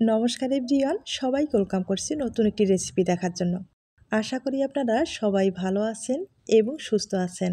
নমস্কার এভরিওয়ান, সবাইকে ওয়েলকাম করছি নতুন একটি রেসিপি দেখার জন্য। আশা করি আপনারা সবাই ভালো আছেন এবং সুস্থ আছেন।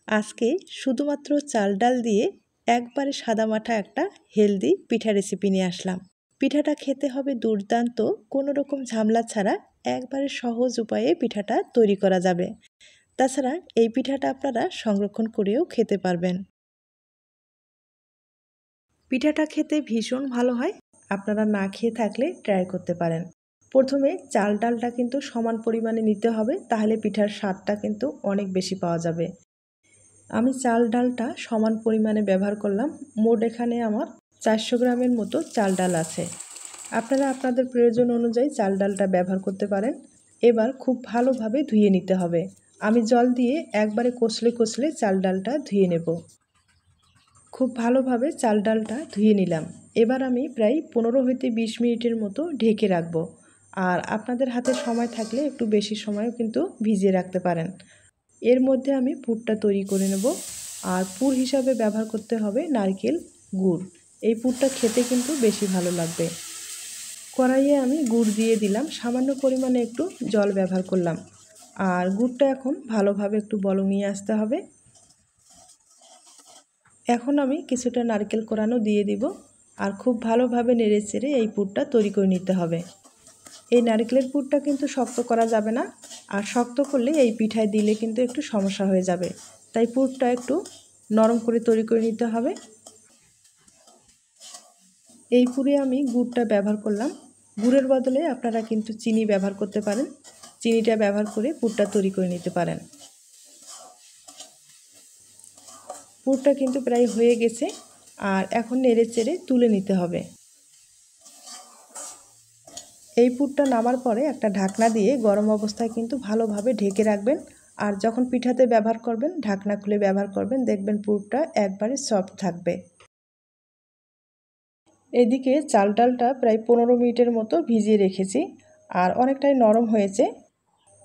আজকে শুধুমাত্র চাল ডাল দিয়ে একবারে সাদামাটা একটা হেলদি পিঠা রেসিপি নিয়ে আসলাম। পিঠাটা খেতে হবে দুর্দান্ত, কোনো রকম ঝামেলা ছাড়া একবারে সহজ উপায়ে পিঠাটা তৈরি করা যাবে। তাছাড়া এই পিঠাটা আপনারা সংরক্ষণ করেও খেতে পারবেন। পিঠাটা খেতে ভীষণ ভালো হয়, আপনারা না খেয়ে থাকলে ট্রাই করতে পারেন। প্রথমে চাল ডালটা কিন্তু সমান পরিমাণে নিতে হবে, তাহলে পিঠার স্বাদটা কিন্তু অনেক বেশি পাওয়া যাবে। আমি চাল ডালটা সমান পরিমাণে ব্যবহার করলাম। মোট এখানে আমার 400 গ্রামের মতো চাল ডাল আছে। আপনারা আপনাদের প্রয়োজন অনুযায়ী চাল ডালটা ব্যবহার করতে পারেন। এবার খুব ভালোভাবে ধুয়ে নিতে হবে। আমি জল দিয়ে একবারে কষলে কষলে চাল ডালটা ধুয়ে নেব। খুব ভালোভাবে চাল ডালটা ধুয়ে নিলাম। এবার আমি প্রায় 15 হইতে 20 মিনিটের মতো ঢেকে রাখবো। আর আপনাদের হাতে সময় থাকলে একটু বেশি সময়ও কিন্তু ভিজিয়ে রাখতে পারেন। এর মধ্যে আমি পুরটা তৈরি করে নেব। আর পুর হিসাবে ব্যবহার করতে হবে নারকেল গুড়। এই পুরটা খেতে কিন্তু বেশি ভালো লাগবে। কড়াইয়ে আমি গুড় দিয়ে দিলাম, সামান্য পরিমাণে একটু জল ব্যবহার করলাম। আর গুড়টা এখন ভালোভাবে একটু বলক নিয়ে আসতে হবে। এখন আমি কিছুটা নারকেল কোড়ানো দিয়ে দিব। আর খুব ভালোভাবে নেড়েচেড়ে এই পুরটা তৈরি করে নিতে হবে। এই নারকেলের পুরটা কিন্তু শক্ত করা যাবে না, আর শক্ত করলে এই পিঠায় দিলে কিন্তু একটু সমস্যা হয়ে যাবে। তাই পুরটা একটু নরম করে তৈরি করে নিতে হবে। এই পুরে আমি গুড়টা ব্যবহার করলাম। গুড়ের বদলে আপনারা কিন্তু চিনি ব্যবহার করতে পারেন। চিনিটা ব্যবহার করে পুরটা তৈরি করে নিতে পারেন। পুরটা কিন্তু প্রায় হয়ে গেছে, আর এখন নেড়েচেড়ে তুলে নিতে হবে। এই পুরটা নামার পরে একটা ঢাকনা দিয়ে গরম অবস্থায় কিন্তু ভালোভাবে ঢেকে রাখবেন। আর যখন পিঠাতে ব্যবহার করবেন ঢাকনা খুলে ব্যবহার করবেন, দেখবেন পুরটা একবারে সফট থাকবে। এদিকে চাল ডালটা প্রায় 15 মিনিটের মতো ভিজিয়ে রেখেছি, আর অনেকটাই নরম হয়েছে।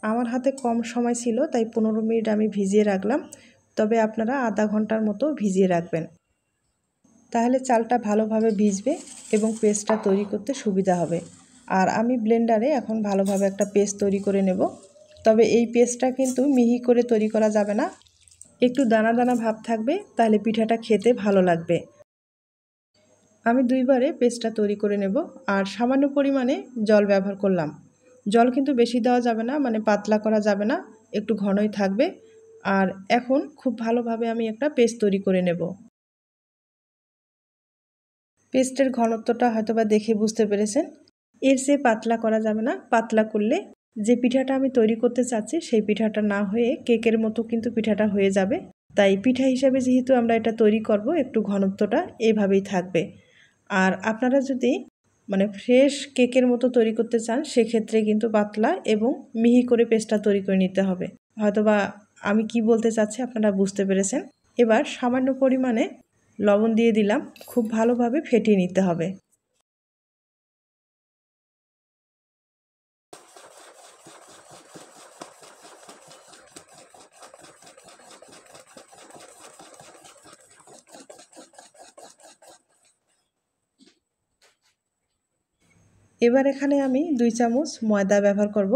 আমার হাতে কম সময় ছিল তাই 15 মিনিট আমি ভিজিয়ে রাখলাম। তবে আপনারা আধা ঘন্টার মতো ভিজিয়ে রাখবেন, তাহলে চালটা ভালোভাবে ভিজবে এবং পেস্টটা তৈরি করতে সুবিধা হবে। আর আমি ব্লেন্ডারে এখন ভালোভাবে একটা পেস্ট তৈরি করে নেব। তবে এই পেস্টটা কিন্তু মিহি করে তৈরি করা যাবে না, একটু দানা দানা ভাব থাকবে, তাহলে পিঠাটা খেতে ভালো লাগবে। আমি দুইবারে পেস্টটা তৈরি করে নেব। আর সামান্য পরিমাণে জল ব্যবহার করলাম। জল কিন্তু বেশি দেওয়া যাবে না, মানে পাতলা করা যাবে না, একটু ঘনই থাকবে। আর এখন খুব ভালোভাবে আমি একটা পেস্ট তৈরি করে নেব। পেস্টের ঘনত্বটা হয়তোবা দেখে বুঝতে পেরেছেন। এর চেয়ে পাতলা করা যাবে না, পাতলা করলে যে পিঠাটা আমি তৈরি করতে চাচ্ছি সেই পিঠাটা না হয়ে কেকের মতো কিন্তু পিঠাটা হয়ে যাবে। তাই পিঠা হিসাবে যেহেতু আমরা এটা তৈরি করব, একটু ঘনত্বটা এভাবেই থাকবে। আর আপনারা যদি ফ্রেশ কেকের মতো তৈরি করতে চান, সেক্ষেত্রে কিন্তু পাতলা এবং মিহি করে পেস্টটা তৈরি করে নিতে হবে। হয়তোবা আমি কি বলতে চাচ্ছি আপনারা বুঝতে পেরেছেন। এবার সামান্য পরিমাণে লবণ দিয়ে দিলাম, খুব ভালোভাবে ফেটিয়ে নিতে হবে। এবার এখানে আমি 2 চামচ ময়দা ব্যবহার করব।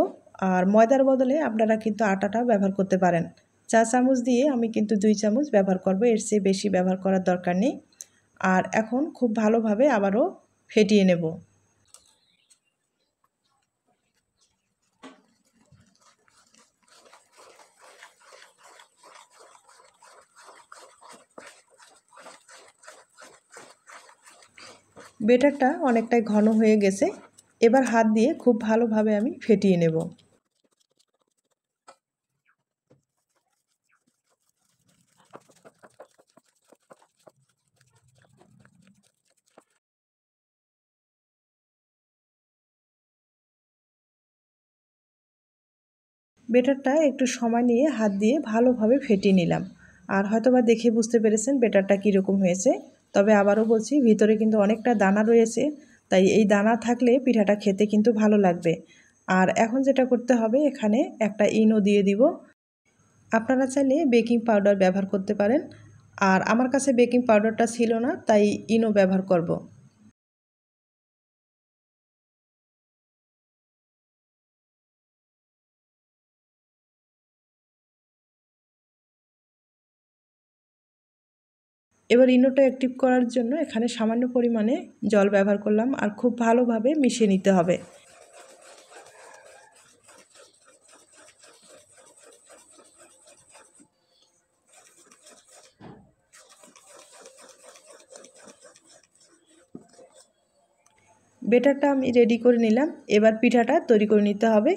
আর ময়দার বদলে আপনারা কিন্তু আটাটা ব্যবহার করতে পারেন। 4 চামচ দিয়ে আমি কিন্তু 2 চামচ ব্যবহার করব, এর চেয়ে বেশি ব্যবহার করার দরকার নেই। আর এখন খুব ভালোভাবে আবারও ফেটিয়ে নেব। ব্যাটারটা অনেকটাই ঘন হয়ে গেছে। এবার হাত দিয়ে খুব ভালোভাবে আমি ফেটিয়ে নেব। ব্যাটারটা একটু সময় নিয়ে হাত দিয়ে ভালোভাবে ফেটিয়ে নিলাম। আর হয়তোবা দেখে বুঝতে পেরেছেন ব্যাটারটা কীরকম হয়েছে। তবে আবারও বলছি, ভিতরে কিন্তু অনেকটা দানা রয়েছে, তাই এই দানা থাকলে পিঠাটা খেতে কিন্তু ভালো লাগবে। আর এখন যেটা করতে হবে, এখানে একটা ইনো দিয়ে দিব। আপনারা চাইলে বেকিং পাউডার ব্যবহার করতে পারেন। আর আমার কাছে বেকিং পাউডারটা ছিল না, তাই ইনো ব্যবহার করব। এবার ইনোটা অ্যাক্টিভ করার জন্য এখানে সামান্য পরিমাণে জল ব্যবহার করলাম আর খুব ভালোভাবে মিশিয়ে নিতে হবে। বেটারটা আমি রেডি করে নিলাম। এবার পিঠাটা তৈরি করে নিতে হবে।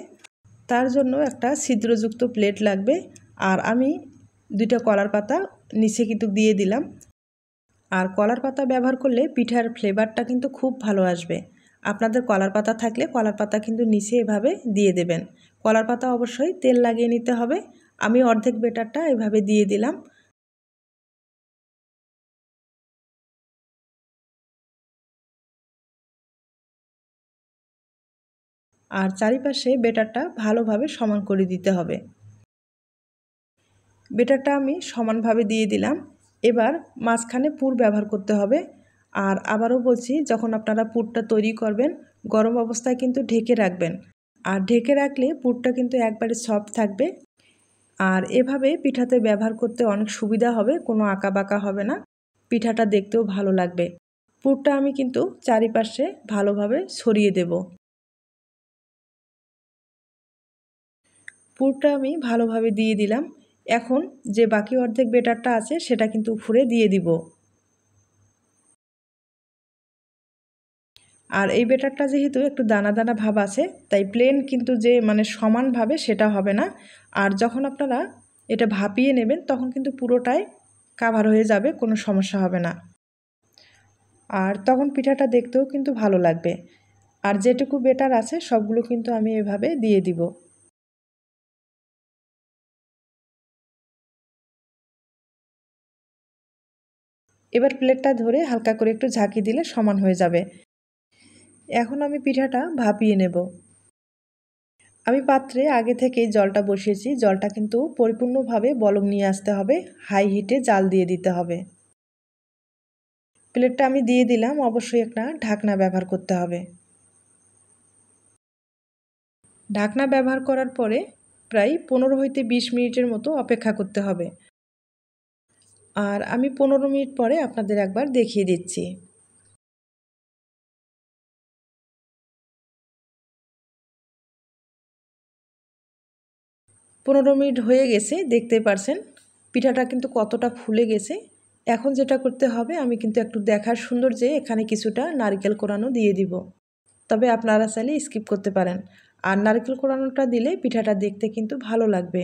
তার জন্য একটা ছিদ্রযুক্ত প্লেট লাগবে আর আমি 2টা কলার পাতা নিচে কিন্তু দিয়ে দিলাম। আর কলার পাতা ব্যবহার করলে পিঠার ফ্লেভারটা কিন্তু খুব ভালো আসবে। আপনাদের কলার পাতা থাকলে কলার পাতা কিন্তু নিচে এভাবে দিয়ে দেবেন। কলার পাতা অবশ্যই তেল লাগিয়ে নিতে হবে। আমি অর্ধেক বেটারটা এভাবে দিয়ে দিলাম। আর চারিপাশে বেটারটা ভালোভাবে সমান করে দিতে হবে। বেটারটা আমি সমানভাবে দিয়ে দিলাম। এবার মাঝখানে পুর ব্যবহার করতে হবে। আর আবারও বলছি, যখন আপনারা পুরটা তৈরি করবেন গরম অবস্থায় কিন্তু ঢেকে রাখবেন। আর ঢেকে রাখলে পুরটা কিন্তু একবারে সফট থাকবে। আর এভাবে পিঠাতে ব্যবহার করতে অনেক সুবিধা হবে, কোনো আঁকা বাঁকা হবে না, পিঠাটা দেখতেও ভালো লাগবে। পুরটা আমি কিন্তু চারিপাশে ভালোভাবে ছড়িয়ে দেব। পুরটা আমি ভালোভাবে দিয়ে দিলাম। এখন যে বাকি অর্ধেক বেটারটা আছে সেটা কিন্তু উপরে দিয়ে দিব। আর এই বেটারটা যেহেতু একটু দানা দানা ভাব আছে, তাই প্লেন কিন্তু যে মানে সমানভাবে সেটা হবে না। আর যখন আপনারা এটা ভাপিয়ে নেবেন তখন কিন্তু পুরোটাই কাভার হয়ে যাবে, কোনো সমস্যা হবে না। আর তখন পিঠাটা দেখতেও কিন্তু ভালো লাগবে। আর যেটুকু বেটার আছে সবগুলো কিন্তু আমি এভাবে দিয়ে দিব। এবার প্লেটটা ধরে হালকা করে একটু ঝাঁকি দিলে সমান হয়ে যাবে। এখন আমি পিঠাটা ভাপিয়ে নেব। আমি পাত্রে আগে থেকেই জলটা বসিয়েছি। জলটা কিন্তু পরিপূর্ণভাবে বলক নিয়ে আসতে হবে, হাই হিটে জাল দিয়ে দিতে হবে। প্লেটটা আমি দিয়ে দিলাম, অবশ্যই একটা ঢাকনা ব্যবহার করতে হবে। ঢাকনা ব্যবহার করার পরে প্রায় 15 হইতে 20 মিনিটের মতো অপেক্ষা করতে হবে। আর আমি 15 মিনিট পরে আপনাদের একবার দেখিয়ে দিচ্ছি। 15 মিনিট হয়ে গেছে, দেখতে পারছেন পিঠাটা কিন্তু কতটা ফুলে গেছে। এখন যেটা করতে হবে, আমি কিন্তু একটু দেখার সৌন্দর্যে এখানে কিছুটা নারকেল কোড়ানো দিয়ে দিব। তবে আপনারা চাইলে স্কিপ করতে পারেন। আর নারকেল কোড়ানোটা দিলে পিঠাটা দেখতে কিন্তু ভালো লাগবে।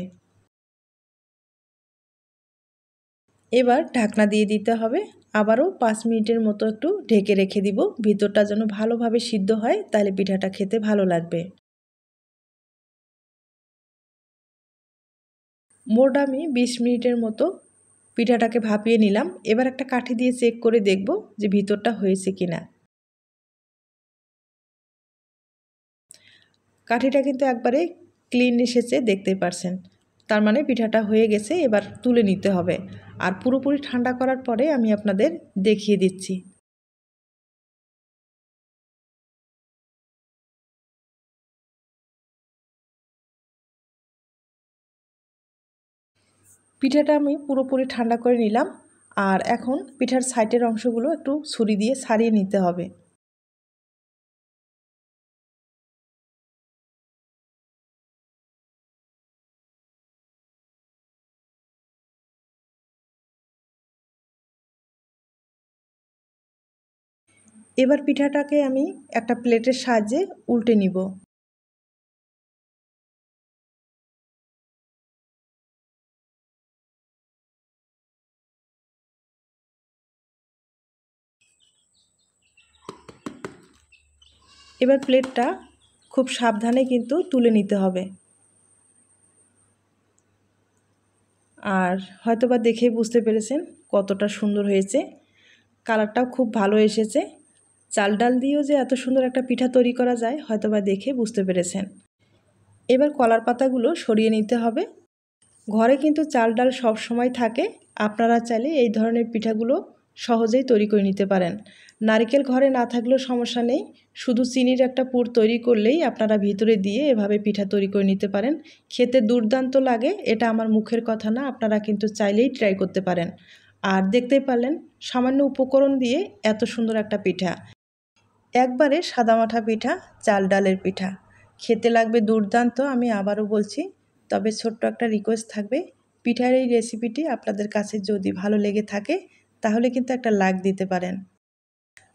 এবার ঢাকনা দিয়ে দিতে হবে। আবারও 5 মিনিটের মতো একটু ঢেকে রেখে দিব, ভিতরটা যেন ভালোভাবে সিদ্ধ হয়, তাহলে পিঠাটা খেতে ভালো লাগবে। মোট আমি 20 মিনিটের মতো পিঠাটাকে ভাপিয়ে নিলাম। এবার একটা কাঠি দিয়ে চেক করে দেখব যে ভিতরটা হয়েছে কিনা। কাঠিটা কিন্তু একবারে ক্লিন এসেছে, দেখতেই পারছেন। তার মানে পিঠাটা হয়ে গেছে, এবার তুলে নিতে হবে। আর পুরোপুরি ঠান্ডা করার পরে আমি আপনাদের দেখিয়ে দিচ্ছি। পিঠাটা আমি পুরোপুরি ঠান্ডা করে নিলাম। আর এখন পিঠার সাইডের অংশগুলো একটু ছুরি দিয়ে ছাড়িয়ে নিতে হবে। এবার পিঠাটাকে আমি একটা প্লেটের সাহায্যে উল্টে নিব। এবার প্লেটটা খুব সাবধানে কিন্তু তুলে নিতে হবে। আর হয়তোবা দেখেই বুঝতে পেরেছেন কতটা সুন্দর হয়েছে। কালারটাও খুব ভালো এসেছে। চাল ডাল দিয়েও যে এত সুন্দর একটা পিঠা তৈরি করা যায় হয়তোবা দেখে বুঝতে পেরেছেন। এবার কলার পাতাগুলো সরিয়ে নিতে হবে। ঘরে কিন্তু চাল ডাল সব সময় থাকে, আপনারা চাইলে এই ধরনের পিঠাগুলো সহজেই তৈরি করে নিতে পারেন। নারকেল ঘরে না থাকলেও সমস্যা নেই, শুধু চিনির একটা পুর তৈরি করলেই আপনারা ভিতরে দিয়ে এভাবে পিঠা তৈরি করে নিতে পারেন। খেতে দুর্দান্ত লাগে, এটা আমার মুখের কথা না, আপনারা কিন্তু চাইলেই ট্রাই করতে পারেন। আর দেখতেই পারলেন সামান্য উপকরণ দিয়ে এত সুন্দর একটা পিঠা, একবারে সাদামাঠা পিঠা, চাল ডালের পিঠা খেতে লাগবে দুর্দান্ত। আমি আবারও বলছি, তবে ছোট্ট একটা রিকোয়েস্ট থাকবে, পিঠার এই রেসিপিটি আপনাদের কাছে যদি ভালো লেগে থাকে তাহলে কিন্তু একটা লাইক দিতে পারেন।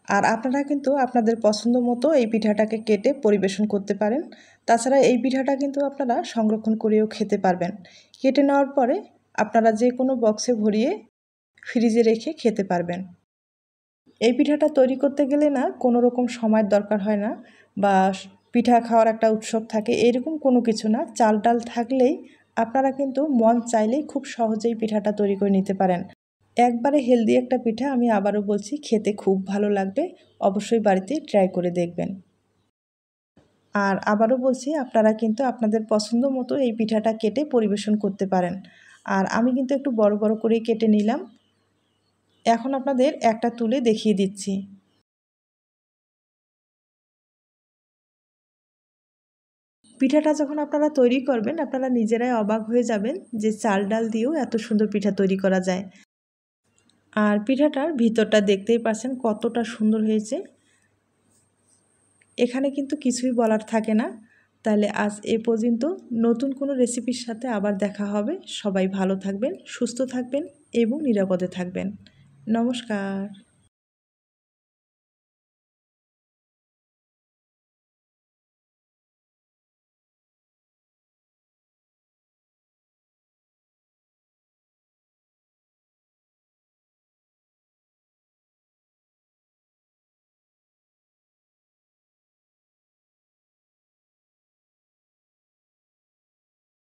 আর আপনারা কিন্তু আপনাদের পছন্দ মতো এই পিঠাটাকে কেটে পরিবেশন করতে পারেন। তাছাড়া এই পিঠাটা কিন্তু আপনারা সংরক্ষণ করেও খেতে পারবেন। কেটে নেওয়ার পরে আপনারা যে কোনো বক্সে ভরিয়ে ফ্রিজে রেখে খেতে পারবেন। এই পিঠাটা তৈরি করতে গেলে না কোনো রকম সময়ের দরকার হয় না, বা পিঠা খাওয়ার একটা উৎসব থাকে এরকম কোনো কিছু না। চাল ডাল থাকলেই আপনারা কিন্তু মন চাইলেই খুব সহজেই পিঠাটা তৈরি করে নিতে পারেন। একবারে হেলদি একটা পিঠা, আমি আবারও বলছি, খেতে খুব ভালো লাগবে। অবশ্যই বাড়িতে ট্রাই করে দেখবেন। আর আবারও বলছি, আপনারা কিন্তু আপনাদের পছন্দ মতো এই পিঠাটা কেটে পরিবেশন করতে পারেন। আর আমি কিন্তু একটু বড় বড় করেই কেটে নিলাম। এখন আপনাদের একটা তুলে দেখিয়ে দিচ্ছি। পিঠাটা যখন আপনারা তৈরি করবেন আপনারা নিজেরাই অবাক হয়ে যাবেন যে চাল ডাল দিয়েও এত সুন্দর পিঠা তৈরি করা যায়। আর পিঠাটার ভিতরটা দেখতেই পাচ্ছেন কতটা সুন্দর হয়েছে। এখানে কিন্তু কিছুই বলার থাকে না। তাহলে আজ এ পর্যন্ত, নতুন কোনো রেসিপির সাথে আবার দেখা হবে। সবাই ভালো থাকবেন, সুস্থ থাকবেন এবং নিরাপদে থাকবেন। নমস্কার।